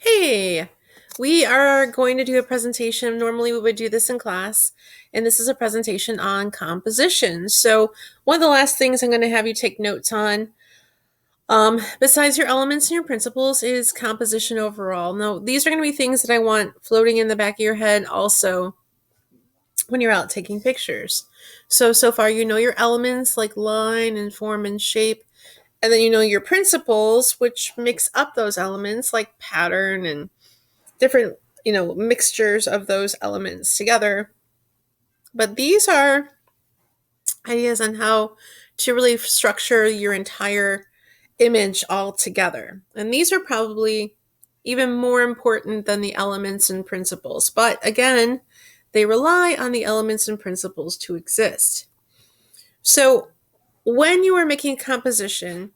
Hey, we are going to do a presentation. Normally, we would do this in class, and this is a presentation on composition. So, one of the last things I'm going to have you take notes on, besides your elements and your principles, is composition overall. Now, these are going to be things that I want floating in the back of your head also when you're out taking pictures. So far, you know your elements like line and form and shape, and then you know your principles, which mix up those elements like pattern and different, mixtures of those elements together. But these are ideas on how to really structure your entire image all together. And these are probably even more important than the elements and principles. But again, they rely on the elements and principles to exist. So when you are making a composition,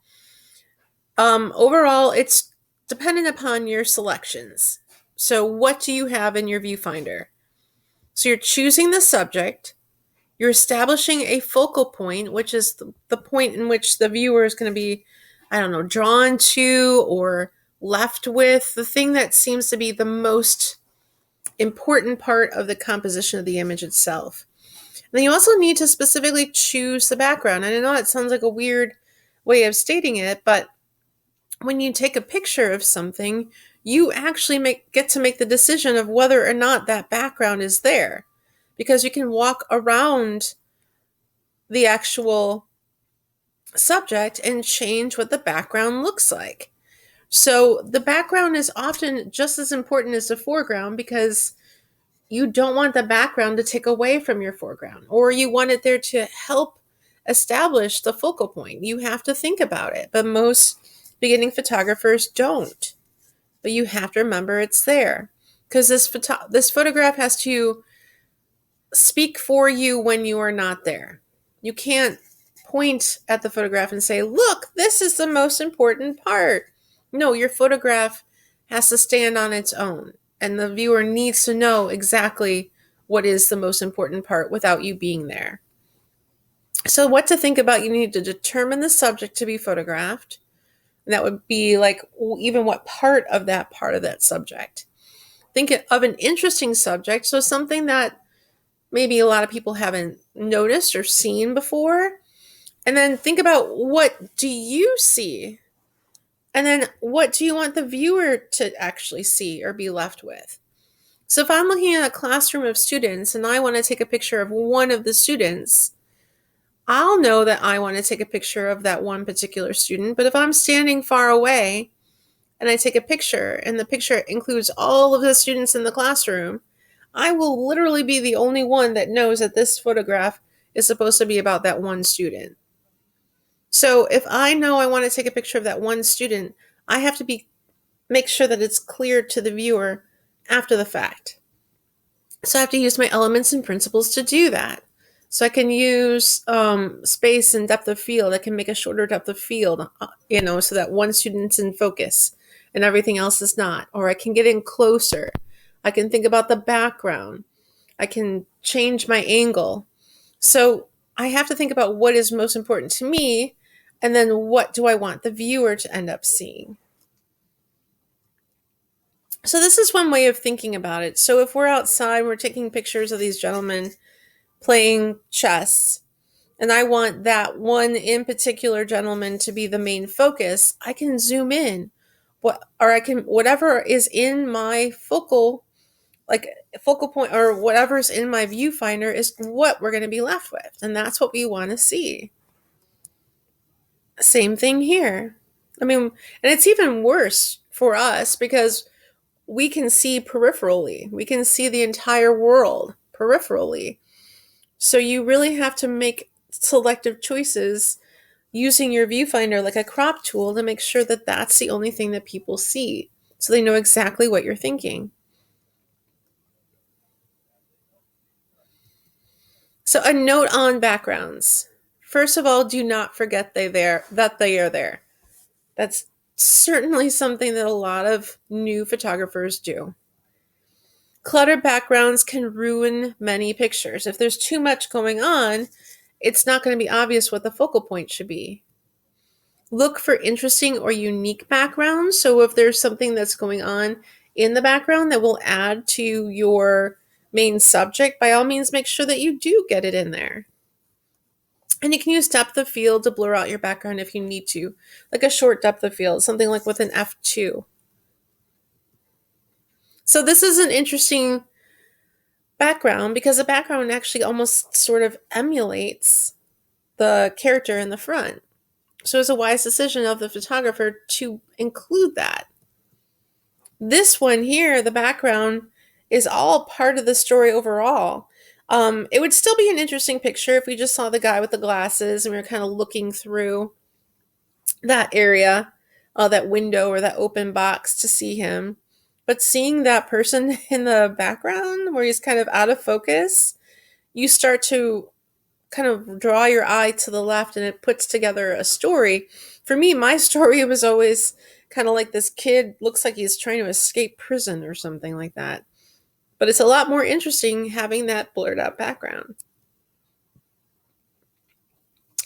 overall, it's dependent upon your selections. So what do you have in your viewfinder? So you're choosing the subject, you're establishing a focal point, which is the point in which the viewer is going to be, drawn to or left with, the thing that seems to be the most important part of the composition of the image itself. And then you also need to specifically choose the background. And I know it sounds like a weird way of stating it, but when you take a picture of something, you actually get to make the decision of whether or not that background is there, because you can walk around the actual subject and change what the background looks like. So the background is often just as important as the foreground, because you don't want the background to take away from your foreground, or you want it there to help establish the focal point. You have to think about it, but most beginning photographers don't. But you have to remember it's there, because this photograph has to speak for you when you are not there. You can't point at the photograph and say, look, this is the most important part. No, your photograph has to stand on its own, and the viewer needs to know exactly what is the most important part without you being there. So what to think about: you need to determine the subject to be photographed. And that would be like even what part of that subject. Think of an interesting subject, so something that maybe a lot of people haven't noticed or seen before. And then think about, what do you see? And then what do you want the viewer to actually see or be left with? So if I'm looking at a classroom of students and I want to take a picture of one of the students, I'll know that I want to take a picture of that one particular student. But if I'm standing far away and I take a picture and the picture includes all of the students in the classroom, I will literally be the only one that knows that this photograph is supposed to be about that one student. So if I know I want to take a picture of that one student, I have to make sure that it's clear to the viewer after the fact. So I have to use my elements and principles to do that. So I can use space and depth of field. I can make a shorter depth of field, so that one student's in focus and everything else is not. Or I can get in closer. I can think about the background. I can change my angle. So I have to think about what is most important to me, and then what do I want the viewer to end up seeing. So this is one way of thinking about it. So if we're outside, we're taking pictures of these gentlemen playing chess, and I want that one in particular gentleman to be the main focus, I can zoom in, whatever is in my focal point, or whatever's in my viewfinder is what we're going to be left with, and that's what we want to see. Same thing here. And it's even worse for us because we can see peripherally. We can see the entire world peripherally. So you really have to make selective choices using your viewfinder like a crop tool to make sure that that's the only thing that people see, so they know exactly what you're thinking. So a note on backgrounds. First of all, do not forget that they are there. That's certainly something that a lot of new photographers do. Cluttered backgrounds can ruin many pictures. If there's too much going on, it's not going to be obvious what the focal point should be. Look for interesting or unique backgrounds. So if there's something that's going on in the background that will add to your main subject, by all means, make sure that you do get it in there. And you can use depth of field to blur out your background if you need to, like a short depth of field, something like with an F2. So this is an interesting background because the background actually almost sort of emulates the character in the front. So it's a wise decision of the photographer to include that. This one here, the background, is all part of the story overall. It would still be an interesting picture if we just saw the guy with the glasses and we were kind of looking through that area, that window or that open box to see him. But seeing that person in the background where he's kind of out of focus, you start to kind of draw your eye to the left and it puts together a story. For me, my story was always kind of like this kid looks like he's trying to escape prison or something like that. But it's a lot more interesting having that blurred out background.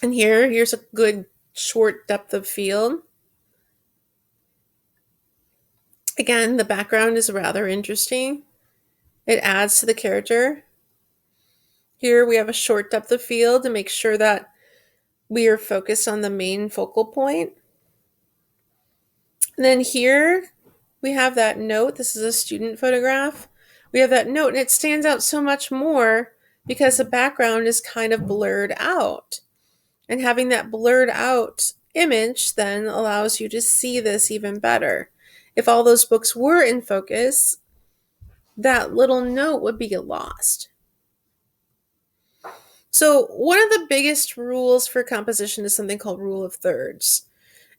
And here's a good short depth of field. Again, the background is rather interesting. It adds to the character. Here we have a short depth of field to make sure that we are focused on the main focal point. And then here we have that note. This is a student photograph. We have that note and it stands out so much more because the background is kind of blurred out. And having that blurred out image then allows you to see this even better. If all those books were in focus, that little note would be lost. So one of the biggest rules for composition is something called rule of thirds.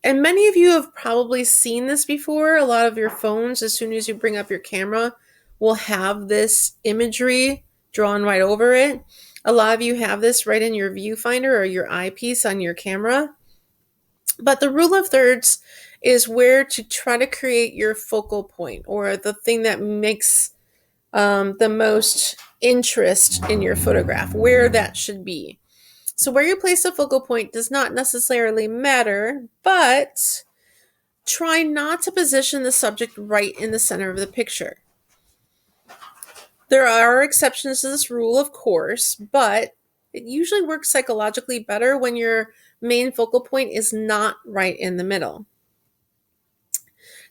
And many of you have probably seen this before. A lot of your phones, as soon as you bring up your camera, will have this imagery drawn right over it. A lot of you have this right in your viewfinder or your eyepiece on your camera. But the rule of thirds is where to try to create your focal point or the thing that makes the most interest in your photograph, where that should be. So where you place the focal point does not necessarily matter, but try not to position the subject right in the center of the picture. There are exceptions to this rule, of course, but it usually works psychologically better when your main focal point is not right in the middle.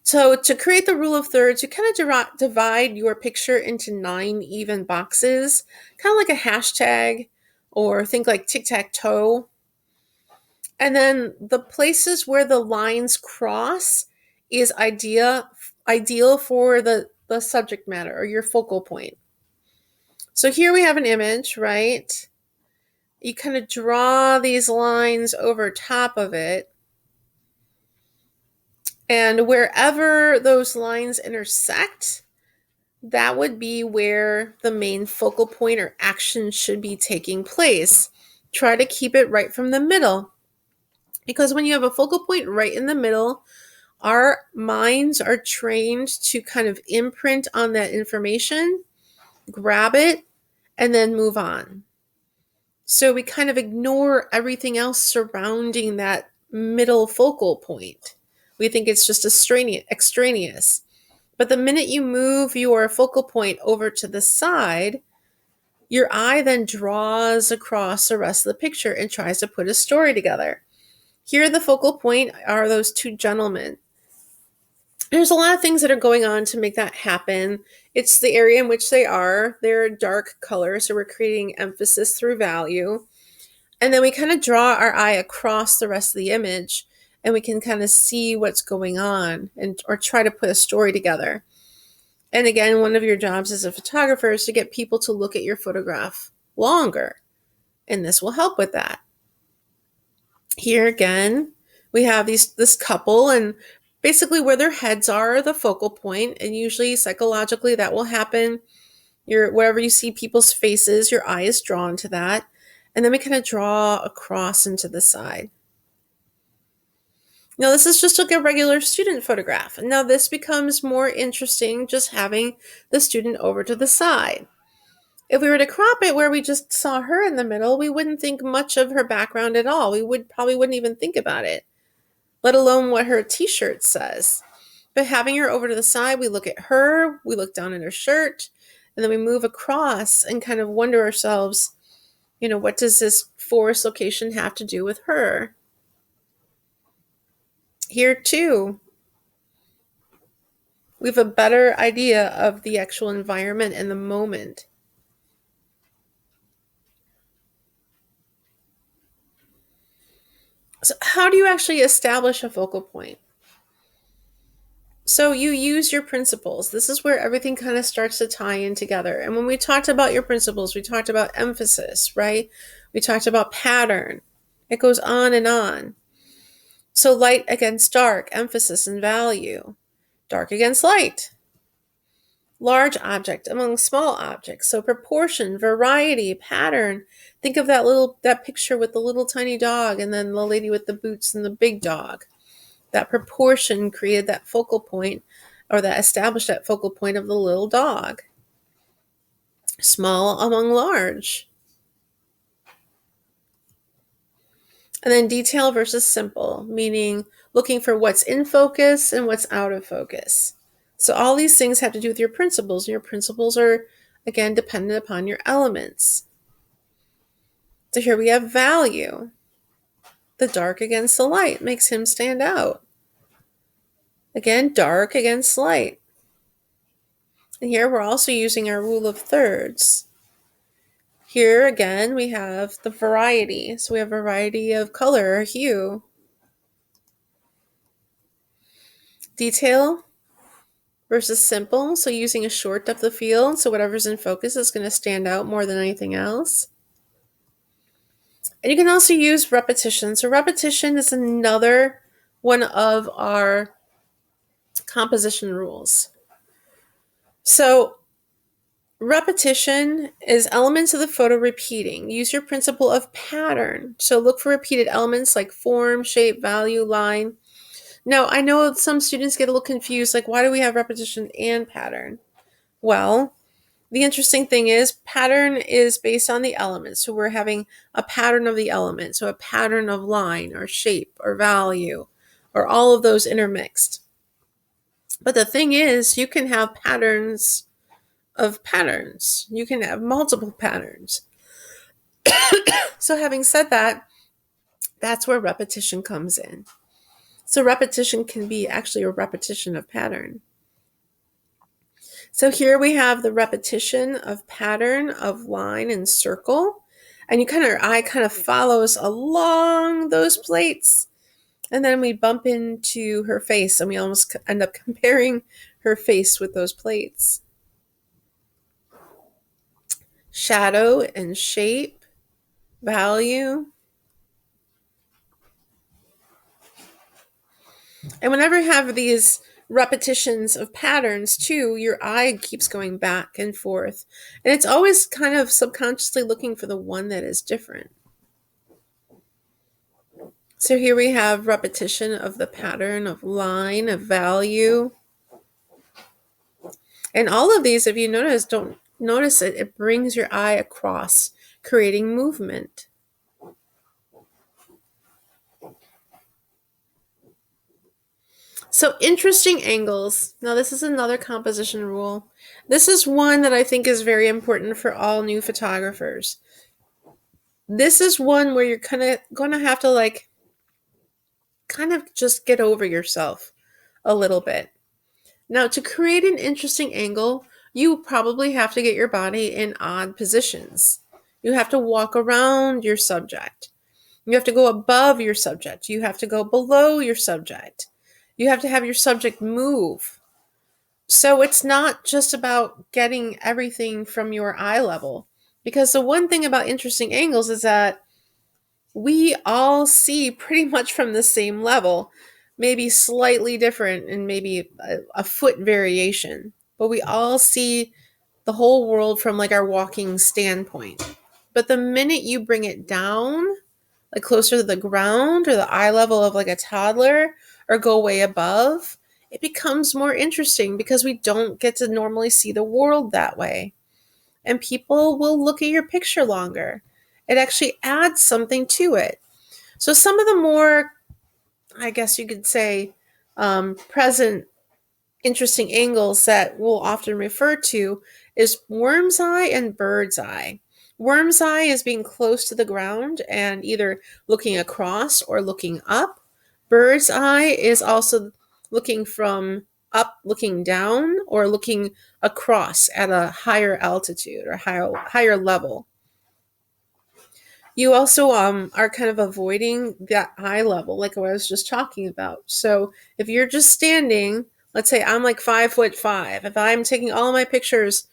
So to create the rule of thirds, you kind of divide your picture into 9 even boxes, kind of like a hashtag, or think like tic-tac-toe. And then the places where the lines cross is ideal for the subject matter or your focal point. So here we have an image, right? You kind of draw these lines over top of it. And wherever those lines intersect, that would be where the main focal point or action should be taking place. Try to keep it right from the middle. Because when you have a focal point right in the middle, our minds are trained to kind of imprint on that information, grab it, and then move on. So we kind of ignore everything else surrounding that middle focal point. We think it's just extraneous. But the minute you move your focal point over to the side, your eye then draws across the rest of the picture and tries to put a story together. Here, the focal point are those 2 gentlemen. There's a lot of things that are going on to make that happen. It's the area in which they are. They're a dark color, so we're creating emphasis through value. And then we kind of draw our eye across the rest of the image, and we can kind of see what's going on or try to put a story together. And again, one of your jobs as a photographer is to get people to look at your photograph longer, and this will help with that. Here again, we have this couple, and basically where their heads are the focal point, and usually psychologically that will happen. Wherever you see people's faces, your eye is drawn to that, and then we kind of draw across into the side. Now this is just like a regular student photograph. Now this becomes more interesting just having the student over to the side. If we were to crop it where we just saw her in the middle, we wouldn't think much of her background at all. We probably wouldn't even think about it. let alone what her t-shirt says. But having her over to the side, we look at her, we look down at her shirt, and then we move across and kind of wonder ourselves, what does this forest location have to do with her? Here too, we have a better idea of the actual environment and the moment. So how do you actually establish a focal point? So you use your principles. This is where everything kind of starts to tie in together. And when we talked about your principles, we talked about emphasis, right? We talked about pattern. It goes on and on. So light against dark, emphasis and value. Dark against light. Large object among small objects. So proportion, variety, pattern. Think of that picture with the little tiny dog and then the lady with the boots and the big dog. That proportion created that focal point, or that established that focal point of the little dog. Small among large. And then detail versus simple, meaning looking for what's in focus and what's out of focus. So all these things have to do with your principles. Your principles are, again, dependent upon your elements. So here we have value. The dark against the light makes him stand out. Again, dark against light. And here we're also using our rule of thirds. Here again, we have the variety. So we have a variety of color or hue. Detail versus simple. So using a short depth of field. So whatever's in focus is going to stand out more than anything else. And you can also use repetition. So repetition is another one of our composition rules. So repetition is elements of the photo repeating. Use your principle of pattern. So look for repeated elements like form, shape, value, line. Now, I know some students get a little confused, like why do we have repetition and pattern? Well, the interesting thing is pattern is based on the elements. So we're having a pattern of the elements, so a pattern of line or shape or value or all of those intermixed. But the thing is, you can have patterns of patterns. You can have multiple patterns. So having said that, that's where repetition comes in. So repetition can be actually a repetition of pattern. So here we have the repetition of pattern of line and circle. And your eye kind of follows along those plates. And then we bump into her face and we almost end up comparing her face with those plates. Shadow and shape, value. And whenever you have these repetitions of patterns too, your eye keeps going back and forth. And it's always kind of subconsciously looking for the one that is different. So here we have repetition of the pattern of line, of value. And all of these, if you don't notice it, it brings your eye across, creating movement. So interesting angles. Now this is another composition rule. This is one that I think is very important for all new photographers. This is one where you're going to have to kind of just get over yourself a little bit. Now to create an interesting angle, you probably have to get your body in odd positions. You have to walk around your subject. You have to go above your subject. You have to go below your subject. You have to have your subject move. So it's not just about getting everything from your eye level. Because the one thing about interesting angles is that we all see pretty much from the same level, maybe slightly different and maybe a foot variation. But we all see the whole world from our walking standpoint. But the minute you bring it down, closer to the ground or the eye level of a toddler, or go way above, it becomes more interesting because we don't get to normally see the world that way. And people will look at your picture longer. It actually adds something to it. So some of the more I guess you could say, present interesting angles that we'll often refer to is worm's eye and bird's eye. Worm's eye is being close to the ground and either looking across or looking up. Bird's eye is also looking from up, looking down, or looking across at a higher altitude or higher level. You also are kind of avoiding that eye level, like what I was just talking about. So if you're just standing, let's say I'm like 5'5". If I'm taking all my pictures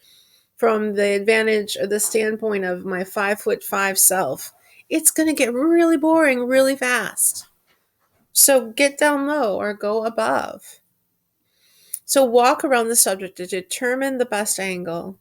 from the advantage or the standpoint of my 5'5" self, it's going to get really boring really fast. So get down low or go above. So walk around the subject to determine the best angle.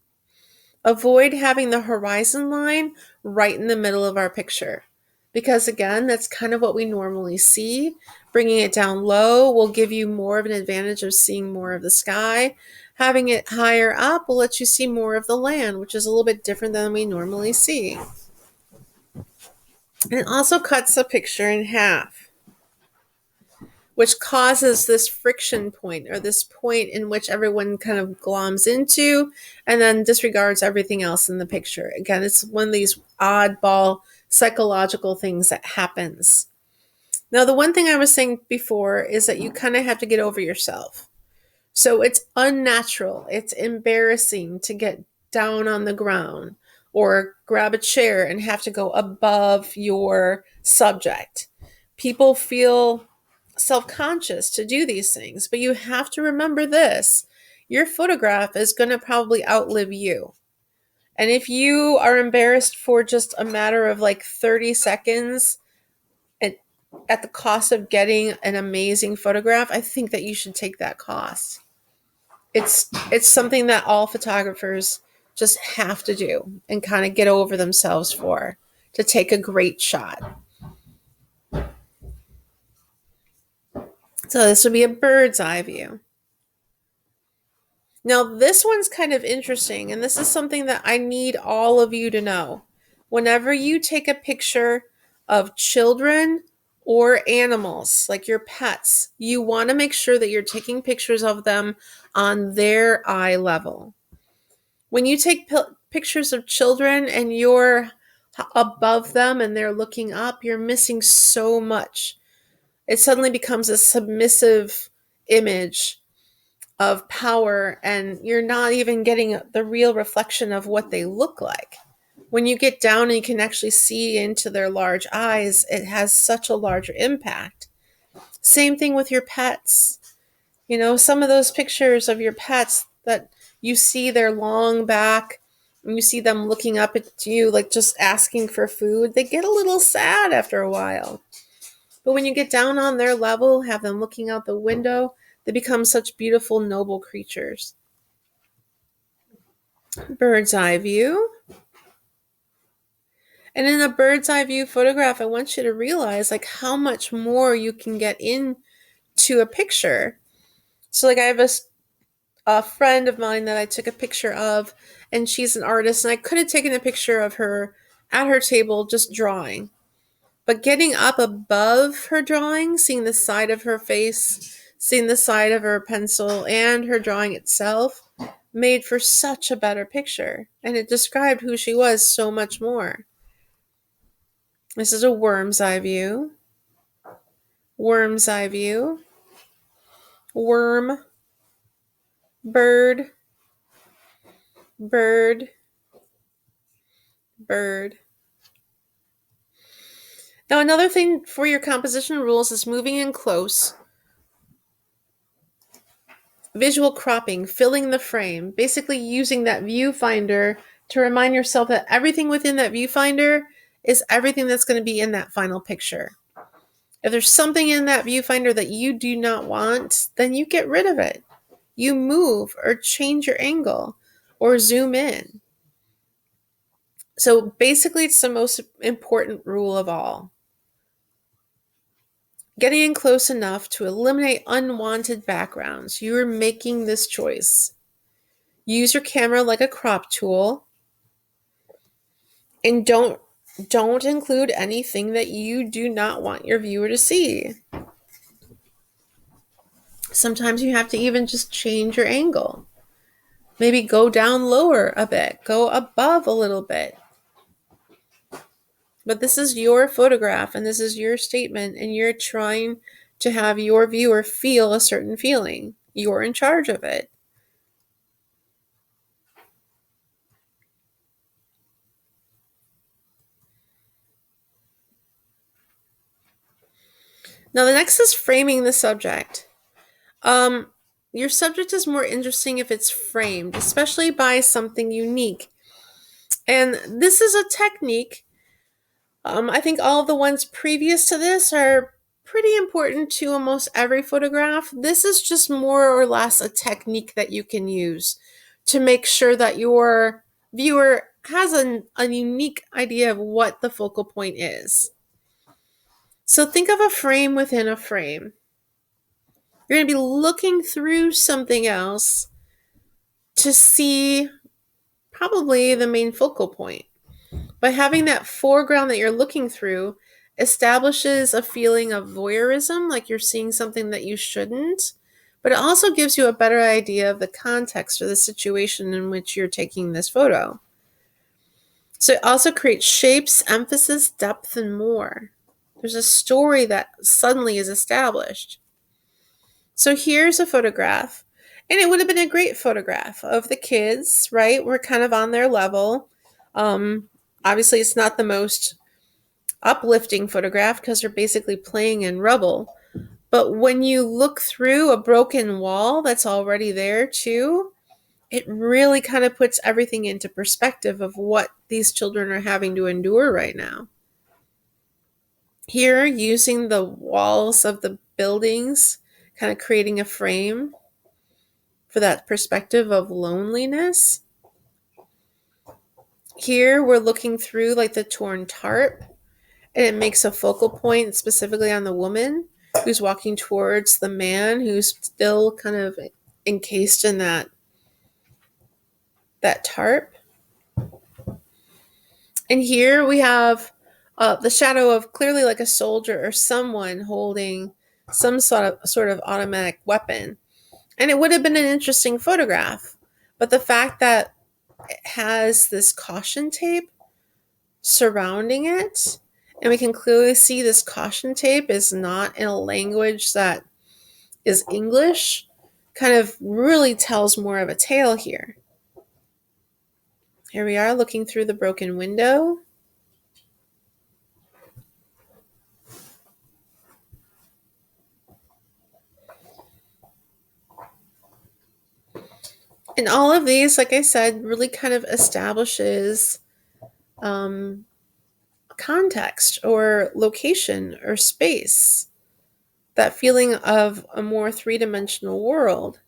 Avoid having the horizon line right in the middle of our picture, because again, that's kind of what we normally see. Bringing it down low will give you more of an advantage of seeing more of the sky. Having it higher up will let you see more of the land, which is a little bit different than we normally see. And it also cuts the picture in half, which causes this friction point, or this point in which everyone kind of gloms into and then disregards everything else in the picture. Again, it's one of these oddball psychological things that happens. Now, the one thing I was saying before is that you kind of have to get over yourself. So it's unnatural, it's embarrassing to get down on the ground or grab a chair and have to go above your subject. People feel self-conscious to do these things, but you have to remember this. Your photograph is going to probably outlive you. And if you are embarrassed for just a matter of like 30 seconds at the cost of getting an amazing photograph, I think that you should take that cost. It's something that all photographers just have to do and kind of get over themselves for, to take a great shot. So this would be a bird's eye view. Now, this one's kind of interesting, and this is something that I need all of you to know. Whenever you take a picture of children or animals, like your pets, you want to make sure that you're taking pictures of them on their eye level. When you take pictures of children and you're above them and they're looking up, you're missing so much. It suddenly becomes a submissive image of power, and you're not even getting the real reflection of what they look like. When you get down and you can actually see into their large eyes, it has such a larger impact. Same thing with your pets. You know, some of those pictures of your pets that you see their long back and you see them looking up at you, like just asking for food, they get a little sad after a while. But when you get down on their level, have them looking out the window, they become such beautiful, noble creatures. Bird's eye view. And in a bird's eye view photograph, I want you to realize like how much more you can get into a picture. So like I have a friend of mine that I took a picture of, and she's an artist, and I could have taken a picture of her at her table just drawing. But getting up above her drawing, seeing the side of her face, seeing the side of her pencil and her drawing itself, made for such a better picture. And it described who she was so much more. This is a worm's eye view. Worm's eye view. Worm. Bird. Bird. Bird. Now, another thing for your composition rules is moving in close. Visual cropping, filling the frame, basically using that viewfinder to remind yourself that everything within that viewfinder is everything that's going to be in that final picture. If there's something in that viewfinder that you do not want, then you get rid of it. You move or change your angle or zoom in. So basically, it's the most important rule of all. Getting in close enough to eliminate unwanted backgrounds. You are making this choice. Use your camera like a crop tool, and don't include anything that you do not want your viewer to see. Sometimes you have to even just change your angle. Maybe go down lower a bit, go above a little bit. But this is your photograph and this is your statement, and you're trying to have your viewer feel a certain feeling. You're in charge of it. Now, the next is framing the subject. Um, your subject is more interesting if it's framed, especially by something unique. And this is a technique. I think all of the ones previous to this are pretty important to almost every photograph. This is just more or less a technique that you can use to make sure that your viewer has a unique idea of what the focal point is. So think of a frame within a frame. You're going to be looking through something else to see probably the main focal point. By having that foreground that you're looking through establishes a feeling of voyeurism, like you're seeing something that you shouldn't, but it also gives you a better idea of the context or the situation in which you're taking this photo. So it also creates shapes, emphasis, depth, and more. There's a story that suddenly is established. So here's a photograph, and it would have been a great photograph of the kids, right? We're kind of on their level. Obviously, it's not the most uplifting photograph because they're basically playing in rubble. But when you look through a broken wall that's already there too, it really kind of puts everything into perspective of what these children are having to endure right now. Here, using the walls of the buildings, kind of creating a frame for that perspective of loneliness. Here, we're looking through like the torn tarp, and it makes a focal point specifically on the woman who's walking towards the man who's still kind of encased in that tarp. And here we have the shadow of clearly like a soldier or someone holding some sort of automatic weapon. And it would have been an interesting photograph, but the fact that it has this caution tape surrounding it, and we can clearly see this caution tape is not in a language that is English, kind of really tells more of a tale here. Here we are looking through the broken window. And all of these, like I said, really kind of establishes context or location or space, that feeling of a more three-dimensional world.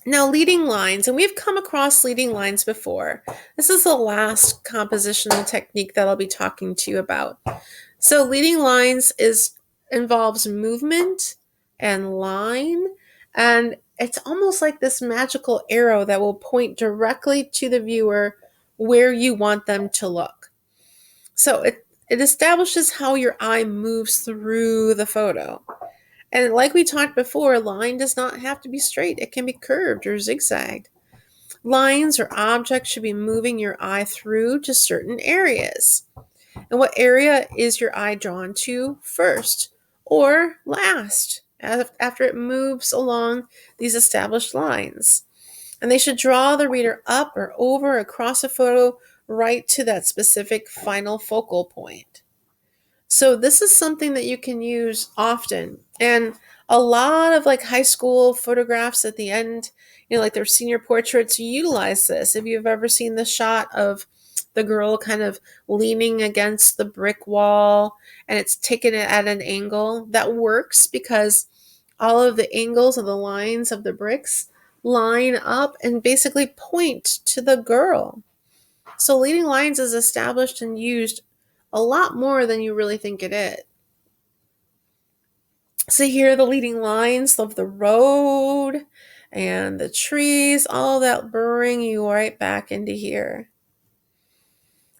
Now, leading lines, and we've come across leading lines before. This is the last compositional technique that I'll be talking to you about. So leading lines involves movement and line, and it's almost like this magical arrow that will point directly to the viewer where you want them to look. So it establishes how your eye moves through the photo. And like we talked before, a line does not have to be straight. It can be curved or zigzagged. Lines or objects should be moving your eye through to certain areas. And what area is your eye drawn to first or last after it moves along these established lines? And they should draw the reader up or over across a photo right to that specific final focal point. So this is something that you can use often. And a lot of like high school photographs at the end, like their senior portraits, utilize this. If you've ever seen the shot of the girl kind of leaning against the brick wall and it's taken at an angle, that works because all of the angles of the lines of the bricks line up and basically point to the girl. So leading lines is established and used a lot more than you really think it is. So here are the leading lines of the road and the trees, all that bring you right back into here.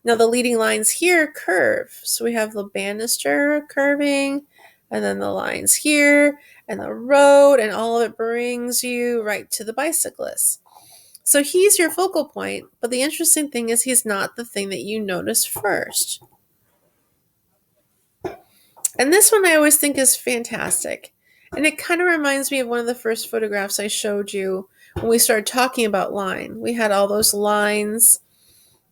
Now the leading lines here curve. So we have the banister curving, and then the lines here, and the road, and all of it brings you right to the bicyclist. So he's your focal point, but the interesting thing is he's not the thing that you notice first. And this one I always think is fantastic. And it kind of reminds me of one of the first photographs I showed you when we started talking about line. We had all those lines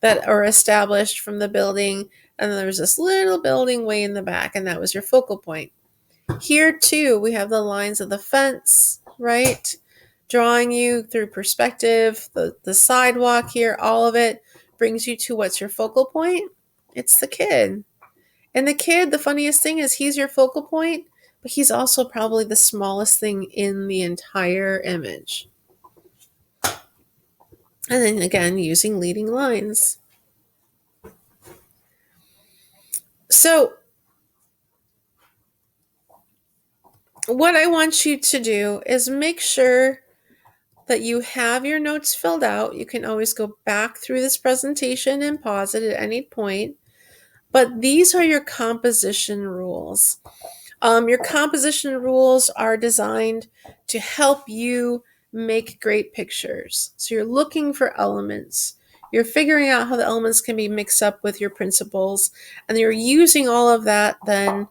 that are established from the building, and then there was this little building way in the back, and that was your focal point. Here too, we have the lines of the fence, right? Drawing you through perspective, the sidewalk here, all of it brings you to what's your focal point? It's the kid. And the kid, the funniest thing is he's your focal point, but he's also probably the smallest thing in the entire image. And then again, using leading lines. So what I want you to do is make sure that you have your notes filled out. You can always go back through this presentation and pause it at any point. But these are your composition rules. Your composition rules are designed to help you make great pictures. So you're looking for elements. You're figuring out how the elements can be mixed up with your principles. And you're using all of that then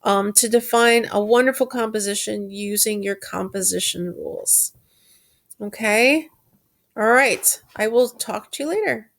to define a wonderful composition using your composition rules. Okay? All right. I will talk to you later.